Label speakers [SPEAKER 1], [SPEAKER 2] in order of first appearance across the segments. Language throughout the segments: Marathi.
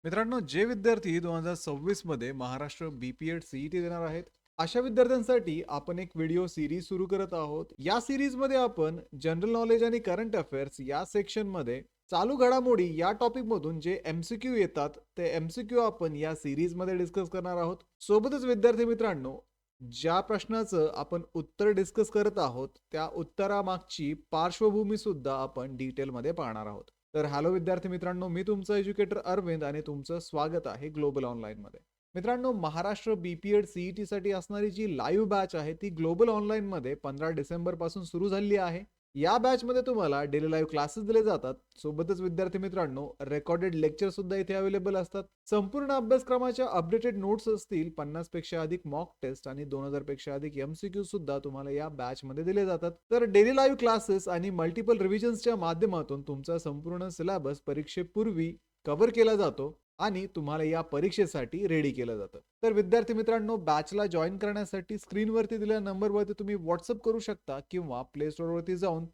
[SPEAKER 1] मित्रांनो, जे विद्यार्थी 2026 मध्ये महाराष्ट्र बीपीएड सीईटी देणार आहेत, अशा विद्यार्थ्यांसाठी आपण एक व्हिडिओ सिरीज सुरू करत आहोत. या सिरीज मध्ये आपण जनरल नॉलेज आणि करंट अफेअर्स या सेक्शन मध्ये चालू घडामोडी या टॉपिक मधून जे एमसीक्यू येतात ते एमसीक्यू आपण या सिरीज मध्ये डिस्कस करणार आहोत. सोबतच विद्यार्थी मित्रांनो, ज्या प्रश्नाचं आपण उत्तर डिस्कस करत आहोत त्या उत्तरामागची पार्श्वभूमी सुद्धा आपण डिटेलमध्ये पाहणार आहोत. तर हॅलो विद्यार्थी मित्रांनो, मी तुमचा एज्युकेटर अरविंद आणि तुमचं स्वागत आहे ग्लोबल ऑनलाईन मध्ये. मित्रांनो, महाराष्ट्र बीपीएड सीईटी साठी असणारी जी लाईव्ह बॅच आहे ती ग्लोबल ऑनलाईन मध्ये 15 डिसेंबर पासून सुरू झाली आहे. या बॅच मध्ये तुम्हाला डेली लाईव्ह क्लासेस दिले जातात. सोबतच विद्यार्थी मित्रांनो, रेकॉर्डेड लेक्चर सुद्धा इथे अवेलेबल असतात. संपूर्ण अभ्यासक्रमाच्या अपडेटेड नोट्स असतील, 50 पेक्षा अधिक मॉक टेस्ट आणि 2000 पेक्षा अधिक एमसीक्यू सुद्धा तुम्हाला या बॅच मध्ये दिले जातात. तर डेली लाईव्ह क्लासेस आणि मल्टिपल रिव्हिजन्सच्या माध्यमातून तुमचा संपूर्ण सिलेबस परीक्षेपूर्वी कव्हर केला जातो आणि तुम्हाला या परीक्षेसाठी रेडी केलं जातं. तर विद्यार्थी मित्रांनो, बॅचला जॉईन करण्यासाठी स्क्रीनवरती दिलेल्या नंबरवरती तुम्ही व्हॉट्सअप करू शकता किंवा प्ले स्टोअरवरती जाऊन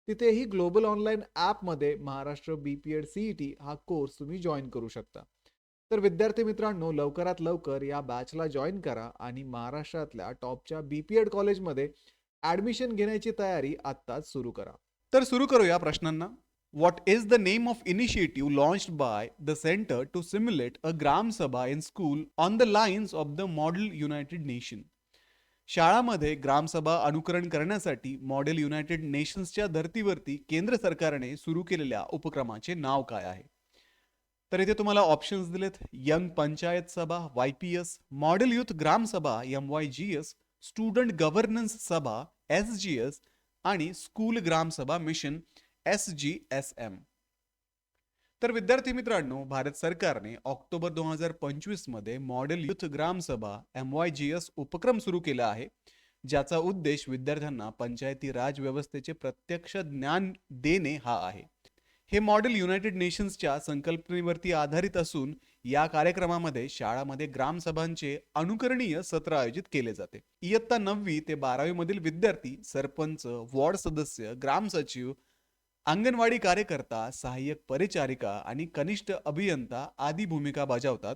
[SPEAKER 1] तिथेही ग्लोबल ऑनलाईन ॲपमध्ये महाराष्ट्र बीपीएड सीईटी हा कोर्स तुम्ही जॉईन करू शकता. तर विद्यार्थी मित्रांनो, लवकरात लवकर या बॅचला जॉईन करा आणि महाराष्ट्रातल्या टॉपच्या बीपीएड कॉलेजमध्ये ॲडमिशन घेण्याची तयारी आत्ताच सुरू करा.
[SPEAKER 2] तर सुरू करूया प्रश्नांना. What is the name of initiative launched by the Center to simulate a Gram Sabha in school on the lines of the Model United Nation? शाळामध्ये ग्रामसभा अनुकरण करण्यासाठी मॉडेल युनायटेड नेशन्सच्या धर्तीवरती केंद्र सरकारने सुरू केलेल्या उपक्रमाचे नाव काय आहे? तर इथे तुम्हाला ऑप्शन्स दिलेत. यंग पंचायत सभा YPS, मॉडेल युथ ग्राम सभा MYGS, स्टुडंट गव्हर्नन्स सभा SGS आणि स्कूल ग्राम सभा मिशन SGSM. तर विद्यार्थी मित्रांनो, भारत सरकारने ऑक्टोबर 2025 मध्ये मॉडेल युथ ग्राम सभा MYGS उपक्रम सुरू केला आहे, ज्याचा उद्देश विद्यार्थ्यांना पंचायती राज व्यवस्थेचे प्रत्यक्ष ज्ञान देणे हा आहे. हे मॉडेल युनायटेड नेशन्सच्या संकल्पनेवरती आधारित असून या कार्यक्रमामध्ये शाळामध्ये ग्रामसभांचे अनुकरणीय सत्र आयोजित केले जाते. इयत्ता 9वी ते 12वी मधील विद्यार्थी सरपंच, वॉर्ड सदस्य, ग्राम सचिव, अंगणवाडी कार्यकर्ता, सहाय्यक परिचारिका आणि कनिष्ठ अभियंता आदी भूमिका बजावतात.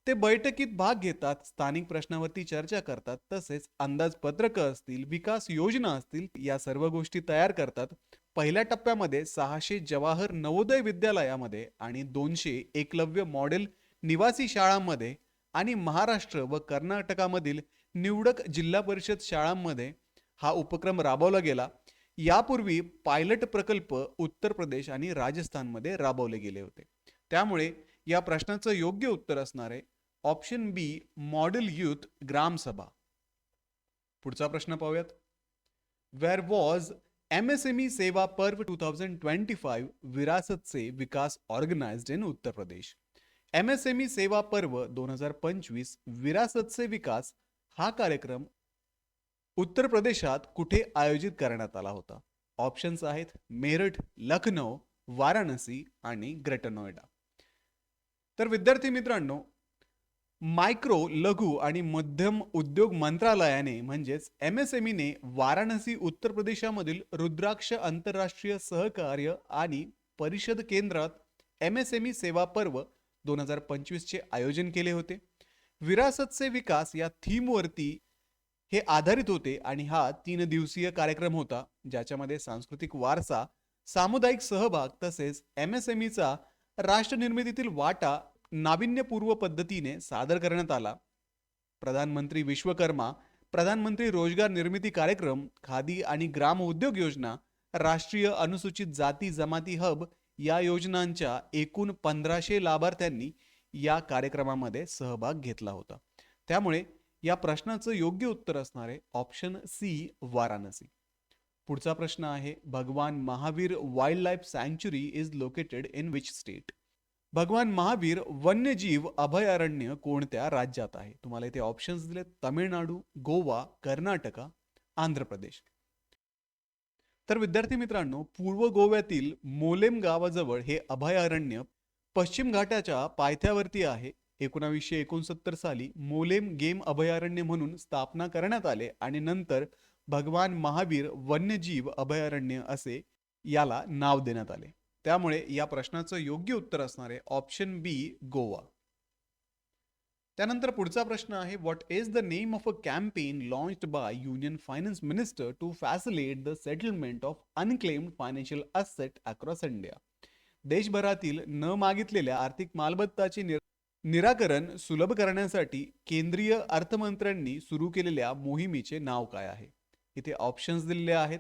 [SPEAKER 2] ते बैठकीत भाग घेतात, स्थानिक प्रश्नावरती चर्चा करतात, तसेच अंदाजपत्रकं असतील, विकास योजना असतील, या सर्व गोष्टी तयार करतात. पहिल्या टप्प्यामध्ये 600 जवाहर नवोदय विद्यालयामध्ये आणि 200 एकलव्य मॉडेल निवासी शाळांमध्ये आणि महाराष्ट्र व कर्नाटकामधील निवडक जिल्हा परिषद शाळांमध्ये हा उपक्रम राबवला गेला. यापूर्वी पायलट प्रकल्प उत्तर प्रदेश आणि राजस्थानमध्ये राबवले गेले होते. त्यामुळे या प्रश्नाचं योग्य उत्तर असणार आहे ऑप्शन बी, मॉडेल युथ ग्राम सभा. पुढचा प्रश्न पाहूयात. वेअर वॉज MSME सेवा पर्व 2025 विरासत से विकास organised in Uttar Pradesh? MSME सेवा पर्व 2025 विरासत से विकास हा कार्यक्रम उत्तर प्रदेशात कुठे आयोजित करण्यात आला होता? ऑप्शन्स आहेत मेरठ, लखनौ, वाराणसी आणि ग्रेटर नोएडा. तर विद्यार्थी मित्रांनो, मायक्रो, लघु आणि मध्यम उद्योग मंत्रालयाने म्हणजेच MSMEने वाराणसी उत्तर प्रदेशामधील रुद्राक्ष आंतरराष्ट्रीय सहकार्य आणि परिषद केंद्रात MSME सेवा पर्व 2025 चे आयोजन केले होते. विरासत से विकास या थीमवरती हे आधारित होते आणि हा 3 दिवसीय कार्यक्रम होता, ज्याच्यामध्ये सांस्कृतिक वारसा, सामुदायिक सहभाग तसेच MSMEचा राष्ट्र निर्मितीतील वाटा नाविन्यपूर्व पद्धतीने सादर करण्यात आला. प्रधानमंत्री विश्वकर्मा, प्रधानमंत्री रोजगार निर्मिती कार्यक्रम, खादी आणि ग्राम उद्योग योजना, राष्ट्रीय अनुसूचित जाती जमाती हब या योजनांच्या एकूण 1500 लाभार्थ्यांनी या कार्यक्रमामध्ये सहभाग घेतला होता. त्यामुळे या प्रश्नाचं योग्य उत्तर असणार आहे ऑप्शन सी, वाराणसी. पुढचा प्रश्न आहे, भगवान महावीर वाईल्ड लाईफ सँच्युरी is located in which state? Bhagwan Mahavir वन्यजीव अभयारण्य कोणत्या राज्यात आहे? तुम्हाला इथे ऑप्शन्स दिले, तमिळनाडू, गोवा, कर्नाटका, आंध्र प्रदेश. तर विद्यार्थी मित्रांनो, पूर्व गोव्यातील मोलेम गावाजवळ हे अभयारण्य पश्चिम घाटाच्या पायथ्यावरती आहे. 1969 साली मोलेम गेम अभयारण्य म्हणून स्थापना करण्यात आले आणि नंतर भगवान महावीर वन्यजीव अभयारण्य असे याला नाव देण्यात आले. त्यामुळे या प्रश्नाचं योग्य उत्तर असणार आहे ऑप्शन बी गोवा. त्यानंतर पुढचा प्रश्न आहे what is the name of a campaign launched by union finance minister to facilitate the settlement of unclaimed financial asset across India. देशभरातील न मागितलेल्या आर्थिक मालमत्ताचे निराकरण सुलभ करण्यासाठी केंद्रीय अर्थमंत्र्यांनी सुरू केलेल्या मोहिमेचे नाव काय आहे? इथे ऑप्शन्स दिलेले आहेत.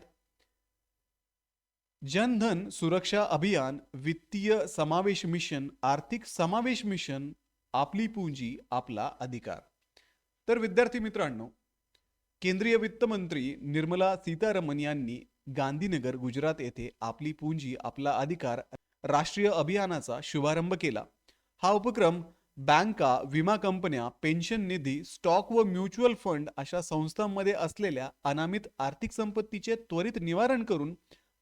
[SPEAKER 2] जनधन सुरक्षा अभियान, वित्तीय समावेश मिशन, आर्थिक समावेश मिशन, आपली पुंजी आपला अधिकार. तर विद्यार्थी मित्रांनो, केंद्रीय वित्त मंत्री निर्मला सीतारामन यांनी गांधीनगर गुजरात येथे आपली पुंजी आपला अधिकार राष्ट्रीय अभियानाचा शुभारंभ केला. हा उपक्रम बँका, विमा कंपन्या, पेन्शन निधी, स्टॉक व म्युच्युअल फंड अशा संस्थांमध्ये असलेल्या अनामित आर्थिक संपत्तीचे त्वरित निवारण करून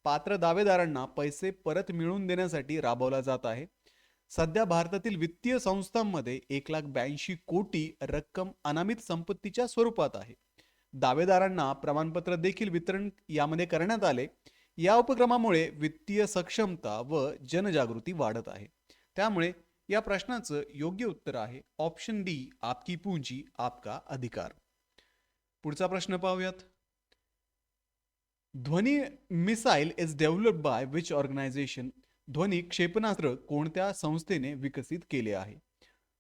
[SPEAKER 2] पात्र दावेदारांना पैसे परत मिळवून देण्यासाठी राबवला जात आहे. सध्या भारतातील वित्तीय संस्थांमध्ये 1,82 कोटी रक्कम अनामित संपत्तीच्या स्वरूपात आहे. दावेदारांना प्रमाणपत्र देखील वितरण यामध्ये करण्यात आले. या उपक्रमामुळे वित्तीय सक्षमता व जनजागृती वाढत आहे. त्यामुळे या प्रश्नाचं योग्य उत्तर आहे ऑप्शन डी आपकी पूंजी आपका अधिकार. पुढचा प्रश्न पाहूयात. Dhvani missile is developed by which organization. Dhvani क्षेपणास्त्र कोणत्या संस्थेने विकसित केले आहे?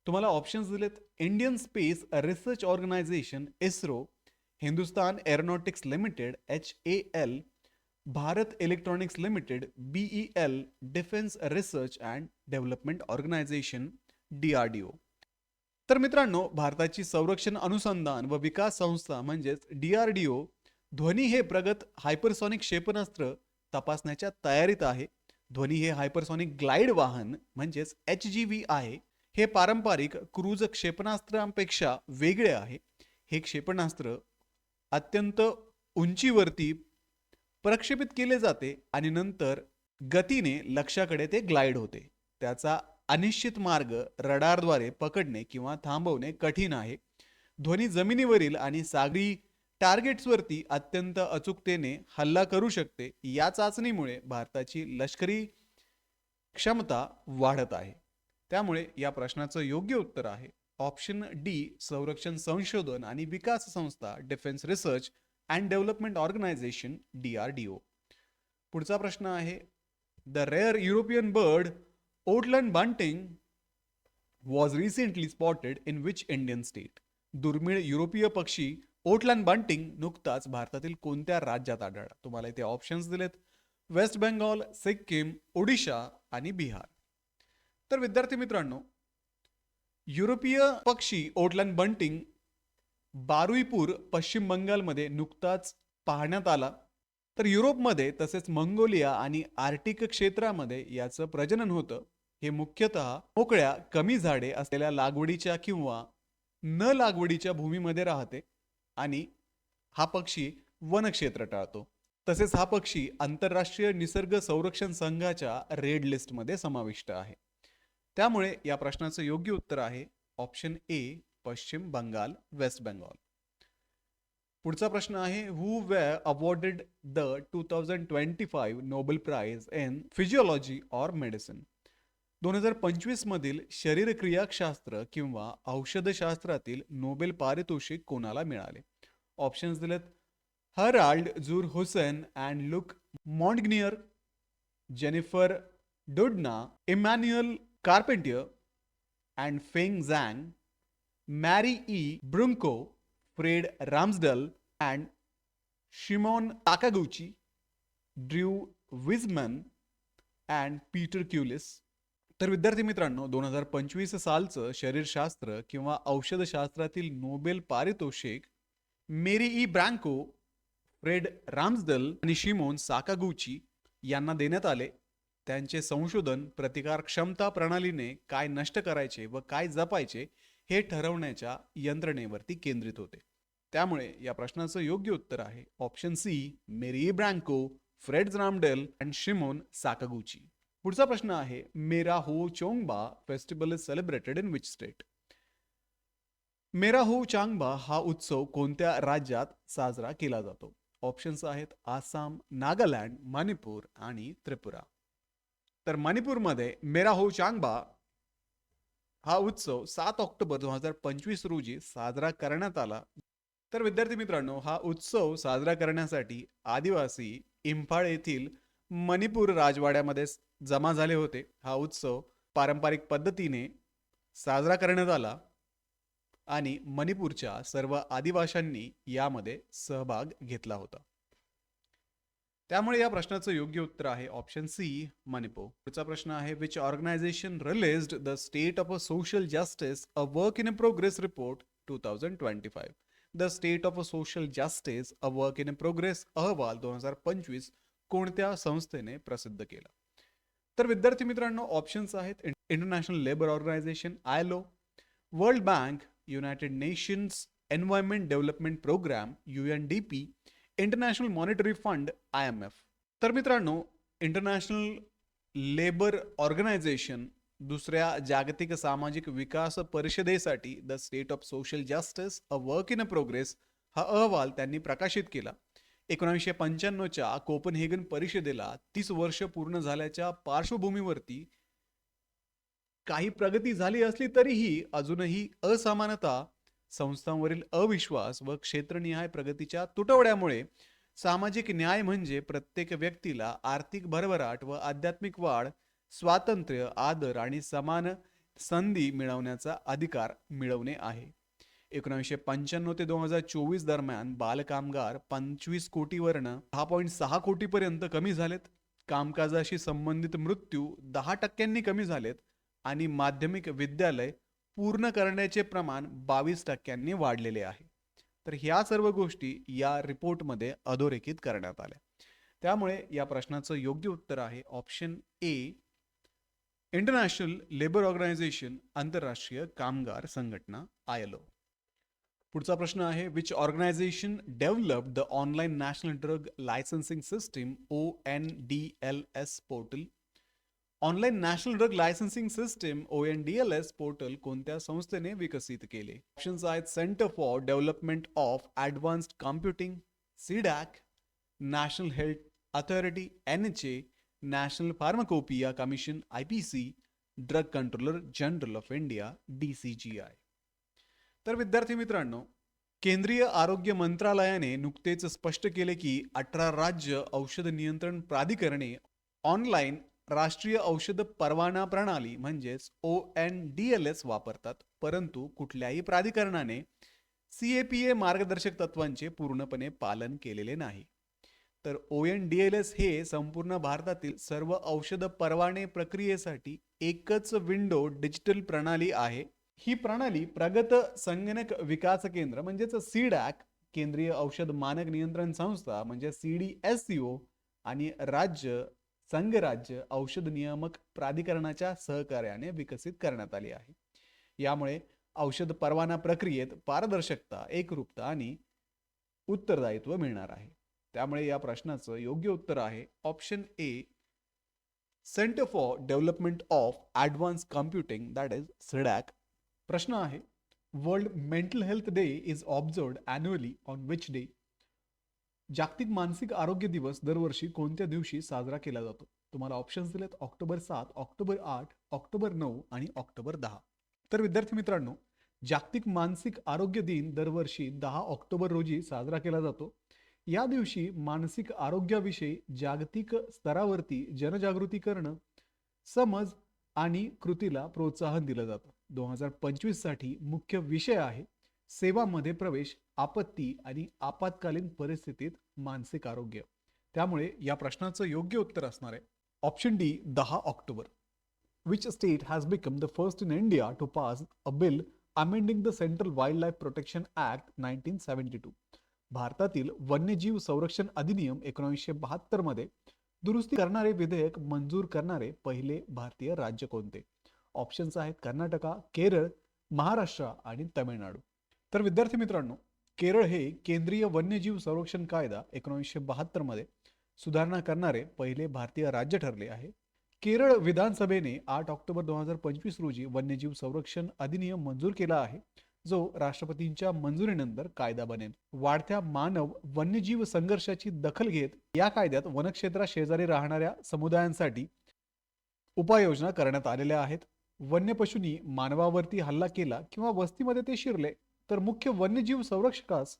[SPEAKER 2] तुम्हाला ऑप्शन्स दिलेत. Indian space research organization ISRO, Hindustan aeronautics limited HAL, Bharat electronics limited BEL, defence research and development organisation DRDO. तर मित्रांनो, भारताची संरक्षण अनुसंधान व विकास संस्था म्हणजेच DRDO ध्वनी हे प्रगत हायपरसॉनिक क्षेपणास्त्र तपासण्याच्या तयारीत आहे. ध्वनी हे हायपरसॉनिक ग्लाइड वाहन म्हणजेच HGV आहे. हे पारंपरिक क्रूज क्षेपणास्त्रांपेक्षा वेगळे आहे. हे क्षेपणास्त्र अत्यंत उंचीवरती प्रक्षेपित केले जाते आणि नंतर गतीने लक्ष्याकडे ते ग्लाइड होते. त्याचा अनिश्चित मार्ग रडारद्वारे पकडणे किंवा थांबवणे कठीण आहे. ध्वनी जमिनीवरील आणि सागरी टार्गेट्सवरती अत्यंत अचूकतेने हल्ला करू शकते. या चाचणीमुळे भारताची लष्करी क्षमता वाढत आहे. त्यामुळे या प्रश्नाचं योग्य उत्तर आहे ऑप्शन डी संरक्षण संशोधन आणि विकास संस्था defence research and development organisation DRDO. पुढचा प्रश्न आहे the rare European bird ortolan bunting was recently spotted in which Indian state. दुर्मिळ युरोपीय पक्षी ओटलँड बंटिंग नुकताच भारतातील कोणत्या राज्यात आढळला? तुम्हाला इथे ऑप्शन्स दिलेत. वेस्ट बेंगॉल, सिक्कीम, ओडिशा आणि बिहार. तर विद्यार्थी मित्रांनो, युरोपीय पक्षी ओटलँड बंटिंग बारुईपूर पश्चिम बंगालमध्ये नुकताच पाहण्यात आला. तर युरोपमध्ये तसेच मंगोलिया आणि आर्टिक क्षेत्रामध्ये याचं प्रजनन होतं. हे मुख्यतः मोकळ्या कमी झाडे असलेल्या लागवडीच्या किंवा न लागवडीच्या भूमीमध्ये राहते आणि हा पक्षी वनक्षेत्र टाळतो. तसेच हा पक्षी आंतरराष्ट्रीय निसर्ग संरक्षण संघाच्या रेड लिस्टमध्ये समाविष्ट आहे. त्यामुळे या प्रश्नाचं योग्य उत्तर आहे ऑप्शन ए पश्चिम बंगाल, वेस्ट बेंगॉल. पुढचा प्रश्न आहे हु wear awarded the 2025 Nobel prize in physiology or medicine. 2025 मधील शरीरक्रियाशास्त्र किंवा औषधशास्त्रातील नोबेल पारितोषिक कोणाला मिळाले? ऑप्शन्स दिलेत. Harald zur Hausen and Luc Montagnier, Jennifer Doudna, Emmanuelle Charpentier and Feng Zhang, Mary E Brunkow, Fred Ramsdell and Shimon Takaguchi, Drew Weissman and Peter Cullis. तर विद्यार्थी मित्रांनो, 2025 सालचं शरीरशास्त्र किंवा औषधशास्त्रातील नोबेल पारितोषिक मेरी ई ब्रँको, फ्रेड राम्सडल आणि शिमोन साकागुची यांना देण्यात आले. त्यांचे संशोधन प्रतिकार क्षमता प्रणालीने काय नष्ट करायचे व काय जपायचे हे ठरवण्याच्या यंत्रणेवरती केंद्रित होते. त्यामुळे या प्रश्नाचं योग्य उत्तर आहे option C Mary E Brunkow, Fred Ramsdell and Shimon Sakaguchi. पुढचा प्रश्न आहे Mera Hou Chongba festival is celebrated in which state. Mera Hou चांगबा हा उत्सव कोणत्या राज्यात साजरा केला जातो? ऑप्शन्स आहेत आसाम, नागालँड, मणिपूर आणि त्रिपुरा. तर मणिपूरमध्ये मेरा हो चांगबा हा उत्सव 7 ऑक्टोबर 2025 रोजी साजरा करण्यात आला. तर विद्यार्थी मित्रांनो, हा उत्सव साजरा करण्यासाठी आदिवासी इम्फाळ येथील मणिपूर राजवाड्यामध्ये जमा झाले होते. हा उत्सव पारंपरिक पद्धतीने साजरा करण्यात आला आणि मणिपूरच्या सर्व आदिवाशांनी यामध्ये सहभाग घेतला होता. त्यामुळे या प्रश्नाचं योग्य उत्तर आहे ऑप्शन सी, मणिपूर. पुढचा प्रश्न आहे, which organization released the state of a social justice a work in progress report 2025. The state of a social justice a work in progress अहवाल 2025 कोणत्या संस्थेने प्रसिद्ध केला? तर विद्यार्थी मित्रांनो, ऑप्शन्स आहेत international labour organization ILO, world bank, united nations environment development programme UNDP, international monetary fund IMF. तर मित्रांनो, इंटरनॅशनल लेबर ऑर्गनायझेशन दुसऱ्या जागतिक सामाजिक विकास परिषदेसाठी the state of social justice a work in progress हा अहवाल त्यांनी प्रकाशित केला. 1995च्या कोपनहेगन परिषदेला 30 वर्ष पूर्ण झाल्याच्या पार्श्वभूमीवरती काही प्रगती झाली असली तरीही अजूनही असमानता, संस्थांवरील अविश्वास व क्षेत्रनिहाय प्रगतीच्या तुटवड्यामुळे सामाजिक न्याय म्हणजे प्रत्येक व्यक्तीला आर्थिक भरभराट व आध्यात्मिक वाढ, स्वातंत्र्य, आदर आणि समान संधी मिळवण्याचा अधिकार मिळवणे आहे. 1995 ते 2024 दरम्यान बालकामगार 25 कोटीवरनं 6.6 कोटीपर्यंत कमी झालेत. कामकाजाशी संबंधित मृत्यू 10% कमी झालेत आणि माध्यमिक विद्यालय पूर्ण करण्याचे प्रमाण 22% वाढलेले आहे. तर ह्या सर्व गोष्टी या रिपोर्टमध्ये अधोरेखित करण्यात आल्या. त्यामुळे या प्रश्नाचं योग्य उत्तर आहे option A, international labour organization, आंतरराष्ट्रीय कामगार संघटना ILO. पुढचा प्रश्न आहे, which organization developed the online national drug licensing system ONDLS portal? Online national drug licensing system ONDLS portal कोणत्या संस्थेने विकसित केले? ऑप्शन्स आहेत centre for development of advanced computing CDAC, national health authority NHA, national pharmacopoeia commission IPC, drug controller general of India DCGI. तर विद्यार्थी मित्रांनो, केंद्रीय आरोग्य मंत्रालयाने नुकतेच स्पष्ट केले की 18 राज्य औषध नियंत्रण प्राधिकरणे ऑनलाईन राष्ट्रीय औषध परवाना प्रणाली म्हणजेच ONDLS वापरतात, परंतु कुठल्याही प्राधिकरणाने CAPA मार्गदर्शक तत्वांचे पूर्णपणे पालन केलेले नाही. तर ONDLS हे संपूर्ण भारतातील सर्व औषध परवाने प्रक्रियेसाठी एकच विंडो डिजिटल प्रणाली आहे. ही प्रणाली प्रगत संगणक विकास केंद्र म्हणजेच CDAC, केंद्रीय औषध मानक नियंत्रण संस्था म्हणजे CDSCO आणि राज्य संघराज्य औषध नियामक प्राधिकरणाच्या सहकार्याने विकसित करण्यात आली आहे. यामुळे औषध परवाना प्रक्रियेत पारदर्शकता, एकरूपता आणि उत्तरदायित्व मिळणार आहे. त्यामुळे या प्रश्नाचं योग्य उत्तर आहे option A, centre for development of advance computing that is CDAC. प्रश्न आहे, world mental health day is observed annually on which day? जागतिक मानसिक आरोग्य दिवस दरवर्षी कोणत्या दिवशी साजरा केला जातो? तुम्हाला ऑप्शन्स दिलेत ऑक्टोबर 7, ऑक्टोबर 8, ऑक्टोबर 9 आणि ऑक्टोबर 10. तर विद्यार्थी मित्रांनो, जागतिक मानसिक आरोग्य दिन दरवर्षी 10 ऑक्टोबर रोजी साजरा केला जातो. या दिवशी मानसिक आरोग्याविषयी जागतिक स्तरावरती जनजागृती करणं, समज आणि कृतीला प्रोत्साहन दिलं जातं. 2025 साठी मुख्य विषय आहे सेवामध्ये प्रवेश, आपत्ती आणि आपत्कालीन परिस्थितीत मानसिक आरोग्य. त्यामुळे या प्रश्नाचं योग्य उत्तर असणार आहे option D, 10 October. Which state has become the first in India to pass a bill amending the central wildlife protection act 1972? भारतातील वन्यजीव संरक्षण अधिनियम 1972 मध्ये दुरुस्ती करणारे विधेयक मंजूर करणारे पहिले भारतीय राज्य कोणते? ऑप्शन्स आहेत कर्नाटका, केरळ, महाराष्ट्र आणि तामिळनाडू. तर विद्यार्थी मित्रांनो, केरळ हे केंद्रीय वन्यजीव संरक्षण कायदा 1972 मध्ये सुधारणा करणारे पहिले भारतीय राज्य ठरले आहे. केरळ विधानसभेने 8 ऑक्टोबर 2025 रोजी वन्यजीव संरक्षण अधिनियम मंजूर केला आहे, जो राष्ट्रपतींच्या मंजुरीनंतर कायदा बनेल. वाढत्या मानव वन्यजीव संघर्षाची दखल घेत या कायद्यात वनक्षेत्रा शेजारी राहणाऱ्या समुदायांसाठी उपाययोजना करण्यात आलेल्या आहेत. वन्य पशूंनी मानवावरती हल्ला केला किंवा वस्तीमध्ये ते शिरले तर मुख्य वन्यजीव संरक्षकास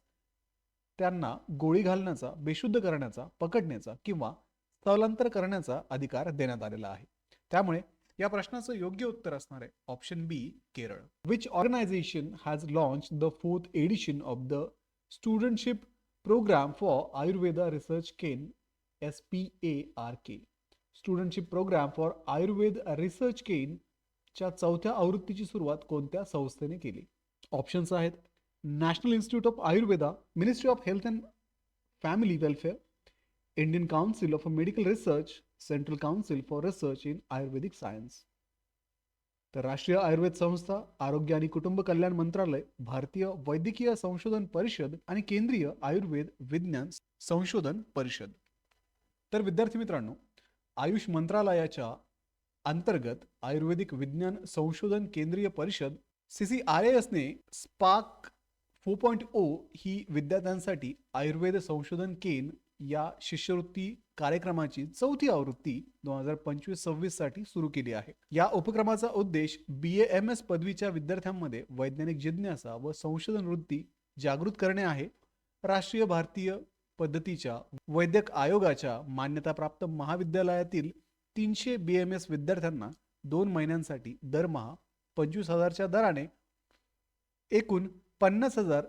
[SPEAKER 2] त्यांना गोळी घालण्याचा, बेशुद्ध करण्याचा, पकडण्याचा किंवा स्थलांतर करण्याचा अधिकार देण्यात आलेला आहे. त्यामुळे या प्रश्नाचं योग्य उत्तर असणार आहे option B, Kerala. Which organisation has launch the 4th edition of the studentship programme for Ayurveda research ken SPARK. Studentship programme for Ayurveda research ken च्या 4थ्या आवृत्तीची सुरुवात कोणत्या संस्थेने केली? ऑप्शन्स आहेत national institute of Ayurveda, ministry of health and family welfare, Indian council of medical research, central council for research in Ayurvedic science. तर राष्ट्रीय आयुर्वेद संस्था, आरोग्य आणि कुटुंब कल्याण मंत्रालय, भारतीय वैद्यकीय संशोधन परिषद आणि केंद्रीय आयुर्वेद विज्ञान संशोधन परिषद. तर विद्यार्थी मित्रांनो, आयुष मंत्रालयाच्या अंतर्गत आयुर्वेदिक विज्ञान संशोधन केंद्रीय परिषद CCRAS ने स्पार्क 4.0 ही विद्यार्थ्यांसाठी आयुर्वेद संशोधन केन या शिष्यवृत्ती कार्यक्रमाची 4थी आवृत्ती 2025-26 साठी सुरू केली आहे. या उपक्रमाचा उद्देश BAMS पदवीच्या विद्यार्थ्यांमध्ये वैज्ञानिक जिज्ञासा व संशोधन वृत्ती जागृत करणे आहे. राष्ट्रीय भारतीय पद्धतीच्या वैद्यक आयोगाच्या मान्यताप्राप्त महाविद्यालयातील 300 BAMS विद्यार्थ्यांना 2 महिन्यांसाठी दरमहा 25,000च्या दराने एकूण 50,000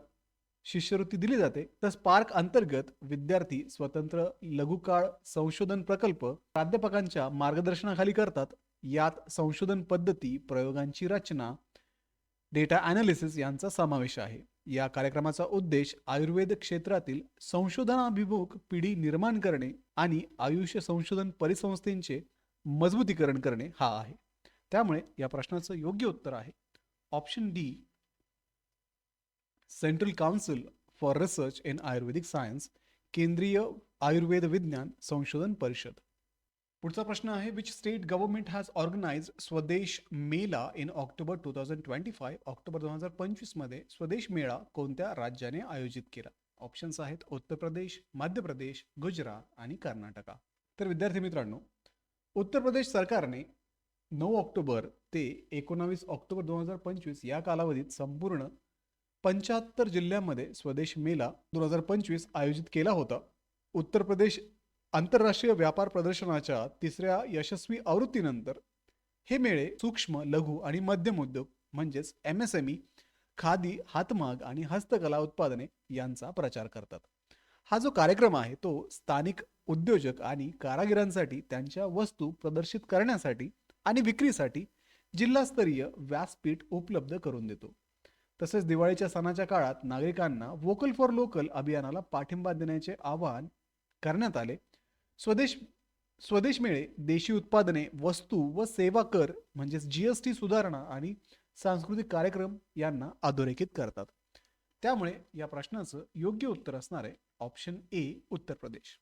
[SPEAKER 2] शिष्यवृत्ती दिली जाते. तर स्पार्क अंतर्गत विद्यार्थी स्वतंत्र लघुकाळ संशोधन प्रकल्प प्राध्यापकांच्या मार्गदर्शनाखाली करतात. यात संशोधन पद्धती, प्रयोगांची रचना, डेटा ॲनालिसिस यांचा समावेश आहे. या कार्यक्रमाचा उद्देश आयुर्वेद क्षेत्रातील संशोधनाभिमुख पिढी निर्माण करणे आणि आयुष संशोधन परिसंस्थेचे मजबूतीकरण करणे हा आहे. त्यामुळे या प्रश्नाचं योग्य उत्तर आहे option D, central council for research in Ayurvedic science, केंद्रीय आयुर्वेद विज्ञान संशोधन परिषद. पुढचा प्रश्न आहे which state government has organised Swadesh Mela in October 2025. October 2025 मध्ये स्वदेश मेळा कोणत्या राज्याने आयोजित केला? ऑप्शन्स आहेत उत्तर प्रदेश, मध्य प्रदेश, गुजरात आणि कर्नाटका. तर विद्यार्थी मित्रांनो, उत्तर प्रदेश सरकारने 9 ऑक्टोबर ते 19 ऑक्टोबर 2025 या कालावधीत संपूर्ण 75 जिल्ह्यांमध्ये स्वदेश मेला 2025 आयोजित केला होता. उत्तर प्रदेश आंतरराष्ट्रीय व्यापार प्रदर्शनाच्या 3ऱ्या यशस्वी आवृत्तीनंतर हे मेळे सूक्ष्म, लघु आणि मध्यम उद्योग म्हणजेच MSME, खादी, हातमाग आणि हस्तकला उत्पादने यांचा प्रचार करतात. हा जो कार्यक्रम आहे तो स्थानिक उद्योजक आणि कारागिरांसाठी त्यांच्या वस्तू प्रदर्शित करण्यासाठी आणि विक्रीसाठी जिल्हास्तरीय व्यासपीठ उपलब्ध करून देतो. तसेच दिवाळीच्या सणाच्या काळात नागरिकांना वोकल फॉर लोकल अभियानाला पाठिंबा देण्याचे आवाहन करण्यात आले. स्वदेश मेळे देशी उत्पादने, वस्तू व सेवा कर म्हणजेच GST सुधारणा आणि सांस्कृतिक कार्यक्रम यांना अधोरेखित करतात. त्यामुळे या प्रश्नाचं योग्य उत्तर असणार आहे ऑप्शन ए, उत्तर प्रदेश.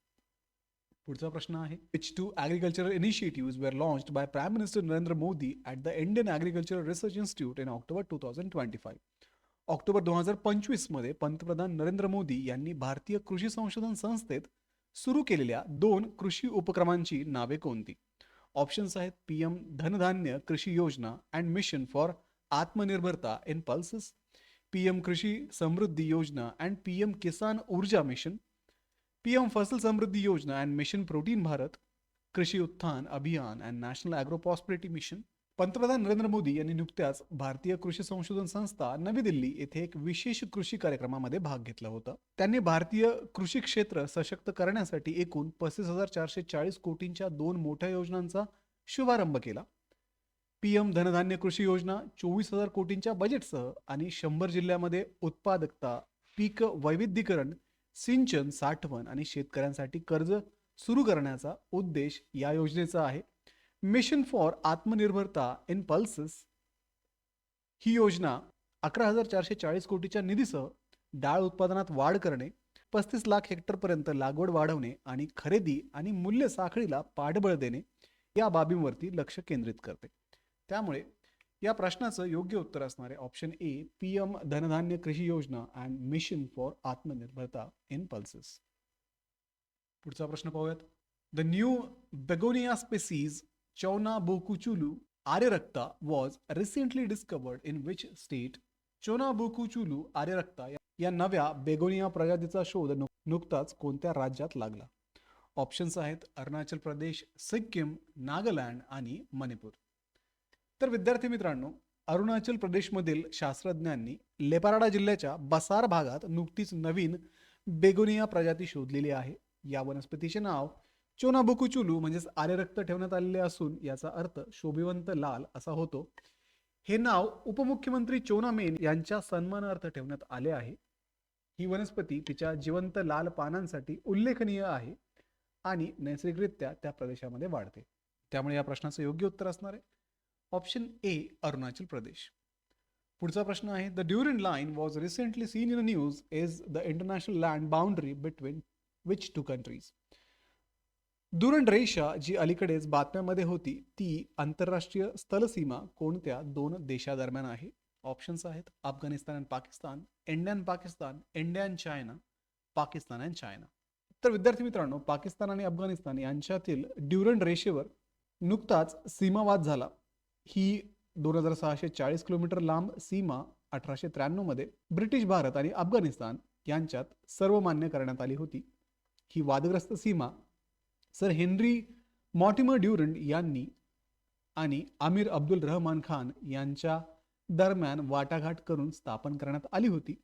[SPEAKER 2] पुढचा प्रश्न आहे विच 2 ॲग्रिकल्चरल इनिशिएटिव्हज वर launched by prime minister Narendra Modi at the Indian agricultural research institute in October 2025. October 2025 मध्ये पंतप्रधान नरेंद्र मोदी यांनी भारतीय कृषी संशोधन संस्थेत सुरू केलेल्या 2 कृषी उपक्रमांची नावे कोणती? ऑप्शन्स आहेत PM Dhandhanya Krishi Yojana and mission for Atmanirbharta in pulses, PM कृषी समृद्धी योजना अँड PM किसान ऊर्जा मिशन, PM फसल समृद्धी योजना अँड मिशन प्रोटीन भारत, कृषी उत्थान अभियान and national agro prosperity mission. पंतप्रधान नरेंद्र मोदी यांनी नुकत्याच भारतीय कृषी संशोधन संस्था नवी दिल्ली येथे एक विशेष कृषी कार्यक्रमामध्ये भाग घेतला होता. त्यांनी भारतीय कृषी क्षेत्र सशक्त करण्यासाठी एकूण 35,440 कोटींच्या 2 मोठ्या योजनांचा शुभारंभ केला. PM धनधान्य कृषी योजना 24,000 कोटींच्या बजेटसह आणि 100 जिल्ह्यामध्ये उत्पादकता, पीक वैविध्यीकरण, सिंचन, साठवण आणि शेतकऱ्यांसाठी कर्ज सुरू करण्याचा उद्देश या योजनेचा आहे. Mission for Atmanirbharta in pulses ही योजना 11,440 कोटीच्या निधीसह डाळ उत्पादनात वाढ करणे, 35 लाख हेक्टरपर्यंत लागवड वाढवणे आणि खरेदी आणि मूल्य साखळीला पाठबळ देणे या बाबींवरती लक्ष केंद्रित करते. त्यामुळे या प्रश्नाचं योग्य उत्तर असणार आहे option A, PM Dhandhanya Krishi Yojana and mission for Atmanirbharta in pulses. पुढचा प्रश्न पाहूयात. The new begonia species Chaunabukuchulu Aryarakta was recently discovered in which state? Chaunabukuchulu Aryarakta या नव्या बेगोनिया प्रजातीचा शोध नुकताच कोणत्या राज्यात लागला? ऑप्शन्स आहेत अरुणाचल प्रदेश, सिक्कीम, नागालँड आणि मणिपूर. तर विद्यार्थी मित्रांनो, अरुणाचल प्रदेशमधील शास्त्रज्ञांनी लेपाराडा जिल्ह्याच्या बसार भागात नुकतीच नवीन बेगोनिया प्रजाती शोधलेली आहे. या वनस्पतीचे नाव चोनाबुकुचुलू म्हणजेच आर्यरक्त ठेवण्यात आलेले असून याचा अर्थ शोभिवंत लाल असा होतो. हे नाव उपमुख्यमंत्री चोना मेन यांच्या सन्मानार्थ ठेवण्यात आले आहे. ही वनस्पती तिच्या जिवंत लाल पानांसाठी उल्लेखनीय आहे आणि नैसर्गिकरित्या त्या प्रदेशामध्ये वाढते. त्यामुळे या प्रश्नाचं योग्य उत्तर असणार आहे ऑप्शन ए, अरुणाचल प्रदेश. पुढचा प्रश्न आहे, the Durand line was recently seen in news is the international land boundary between which two countries? Durand रेषा जी अलीकडेच बातम्यामध्ये होती ती आंतरराष्ट्रीय स्थलसीमा कोणत्या दोन देशादरम्यान आहे? ऑप्शन्स आहेत Afghanistan and Pakistan, India and Pakistan, India and China, Pakistan and China. तर विद्यार्थी मित्रांनो, पाकिस्तान आणि अफगाणिस्तान यांच्यातील ड्युरंड रेषेवर नुकताच सीमावाद झाला. ही 2640 किलोमीटर लांब सीमा 1893 मध्ये ब्रिटिश भारत आणि अफगाणिस्तान यांच्यात सर्वमान्य करण्यात आली होती. ही वादग्रस्त सीमा सर हेनरी मॉर्टिमर ड्युरंड यांनी आणि आमिर अब्दुल रहमान खान यांच्या दरम्यान वाटाघाट करून स्थापन करण्यात आली होती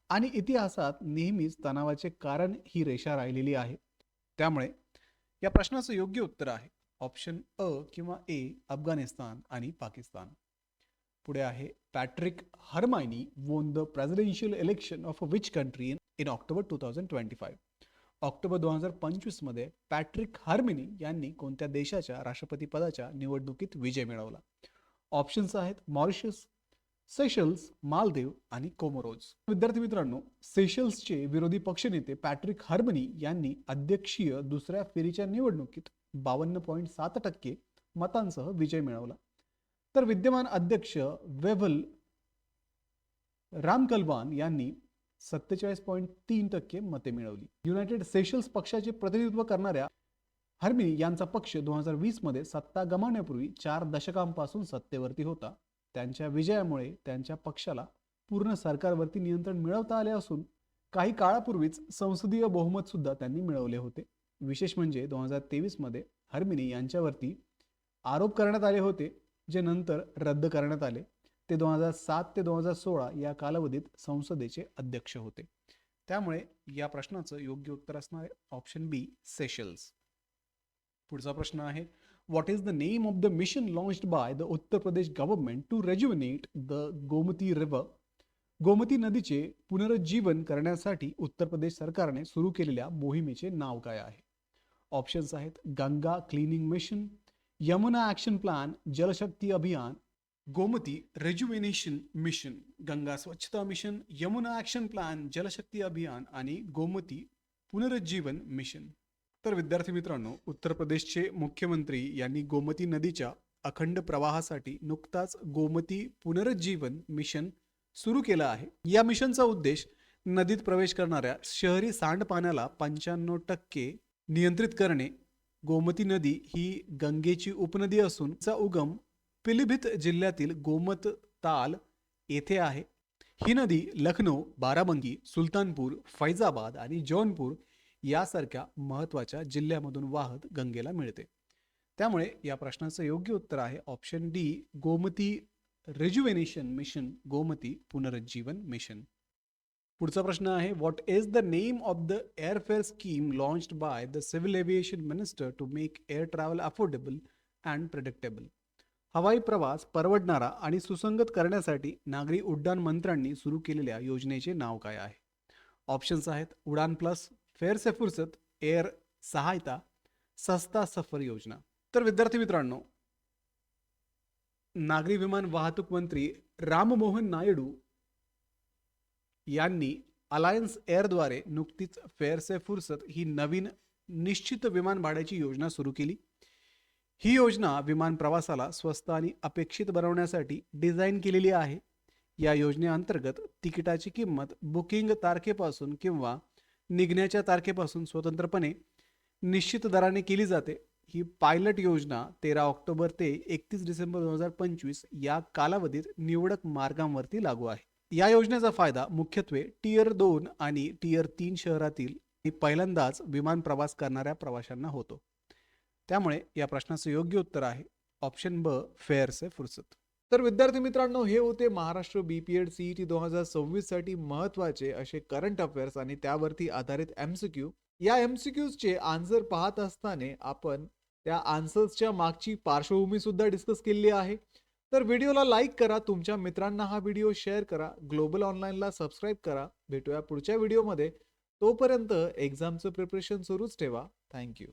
[SPEAKER 2] आणि इतिहासात नेहमीच तणावाचे कारण ही रेषा राहिलेली आहे. त्यामुळे या प्रश्नाचं योग्य उत्तर आहे ऑप्शन अ किंवा ए, अफगाणिस्तान आणि पाकिस्तान. पुढे आहे, Patrick Herminie won the presidential election of which country in October 2025? October 2025 मध्ये पॅट्रिक हर्मिनी यांनी कोणत्या देशाच्या राष्ट्रपती पदाच्या निवडणुकीत विजय मिळवला? ऑप्शन्स आहेत मॉरिशस, सेशल्स, मालदीव आणि कोमोरोज. विद्यार्थी मित्रांनो, सेशल्सचे विरोधी पक्षनेते पॅट्रिक हर्मिनी यांनी अध्यक्षीय दुसऱ्या फेरीच्या निवडणुकीत 52.7% मतांसह विजय मिळवला. तर विद्यमान अध्यक्ष वेव्हल रामकलवान यांनी 47.3% मते मिळवली. युनायटेड सेशल्स पक्षाचे प्रतिनिधित्व करणाऱ्या हर्मिनी यांचा पक्ष 2020 मध्ये सत्ता गमावण्यापूर्वी 4 दशकांपासून सत्तेवरती होता. त्यांच्या विजयामुळे त्यांच्या पक्षाला पूर्ण सरकारवरती नियंत्रण मिळवता आले असून काही काळापूर्वीच संसदीय बहुमत सुद्धा त्यांनी मिळवले होते. विशेष म्हणजे 2023 मध्ये हर्मिनी यांच्यावरती आरोप करण्यात आले होते जे नंतर रद्द करण्यात आले. ते 2007 ते 2016 या कालावधीत संसदेचे अध्यक्ष होते. त्यामुळे या प्रश्नाचं योग्य उत्तर असणार आहे ऑप्शन बी, सेशल्स. पुढचा प्रश्न आहे, what is the name of the mission launched by the Uttar Pradesh government to rejuvenate the Gomti river? Gomti नदीचे पुनरुज्जीवन करण्यासाठी उत्तर प्रदेश सरकारने सुरू केलेल्या मोहिमेचे नाव काय आहे? ऑप्शन्स आहेत Ganga cleaning mission, Yamuna action plan, Jalshakti Abhiyan, Gomti rejuvenation mission. Ganga Swachhata mission, Yamuna action plan, Jalshakti Abhiyan आणि गोमती पुनरुज्जीवन मिशन. तर विद्यार्थी मित्रांनो, उत्तर प्रदेशचे मुख्यमंत्री यांनी गोमती नदीच्या अखंड प्रवाहासाठी नुकताच गोमती पुनरुज्जीवन मिशन सुरू केलं आहे. या मिशनचा उद्देश नदीत प्रवेश करणाऱ्या शहरी सांडपाण्याला 95% नियंत्रित करणे. गोमती नदी ही गंगेची उपनदी असून तिचा उगम पिलीभीत जिल्ह्यातील गोमत ताल येथे आहे. ही नदी लखनौ, बाराबंकी, सुलतानपूर, फैजाबाद आणि जौनपूर यासारख्या महत्त्वाच्या जिल्ह्यामधून वाहत गंगेला मिळते. त्यामुळे या प्रश्नाचं योग्य उत्तर आहे option D, Gomti rejuvenation mission, Gomti पुनरुज्जीवन मिशन. पुढचा प्रश्न आहे, what is the name of the airfare scheme launched by the civil aviation minister to make air travel affordable and predictable? हवाई प्रवास परवडणारा आणि सुसंगत करण्यासाठी नागरी उड्डाण मंत्र्यांनी सुरू केलेल्या योजनेचे नाव काय आहे? ऑप्शन्स आहेत उडान प्लस, फेअर से फुर्सत, एअर सहायता, सस्ता सफर योजना. तर विद्यार्थी मित्रांनो, नागरी विमान वाहतूक मंत्री राममोहन नायडू यांनी अलायन्स एअरद्वारे नुकतीच फेअर से फुर्सत ही नवीन निश्चित विमान भाड्याची योजना सुरू केली. ही योजना विमान प्रवासाला स्वस्त आणि अपेक्षित बनवण्यासाठी डिझाईन केलेली आहे. या योजनेअंतर्गत तिकिटाची किंमत बुकिंग तारखेपासून किंवा निघण्याच्या तारखेपासून स्वतंत्रपणे निश्चित दराने केली जाते. ही पायलट योजना 13 ऑक्टोबर ते 31 डिसेंबर 2025 या कालावधीत निवडक मार्गांवरती लागू आहे. या योजनेचा फायदा मुख्यत्वे टियर 2 आणि टियर 3 शहरातील आणि पहिल्यांदाच विमान प्रवास करणाऱ्या प्रवाशांना होतो. त्यामुळे या प्रश्नाचं योग्य उत्तर आहे ऑप्शन ब, फेअर से फुर्सत.
[SPEAKER 1] तर विद्यार्थी मित्रांनो, हे होते महाराष्ट्र बीपीएड सीईटी 2026 साठी महत्त्वाचे असे करंट अफेअर्स आणि त्यावरती आधारित एमसीक्यू. या एमसीक्यूजचे आन्सर पाहत असताना आपण त्या आन्सर्सच्या मागची पार्श्वभूमी सुद्धा डिस्कस केली आहे. तर व्हिडिओला लाईक करा, तुमच्या मित्रांना हा व्हिडिओ शेअर करा, ग्लोबल ऑनलाईनला सबस्क्राईब करा. भेटूया पुढच्या व्हिडिओमध्ये. तोपर्यंत एक्झामचं प्रिपरेशन सुरूच ठेवा. थँक्यू.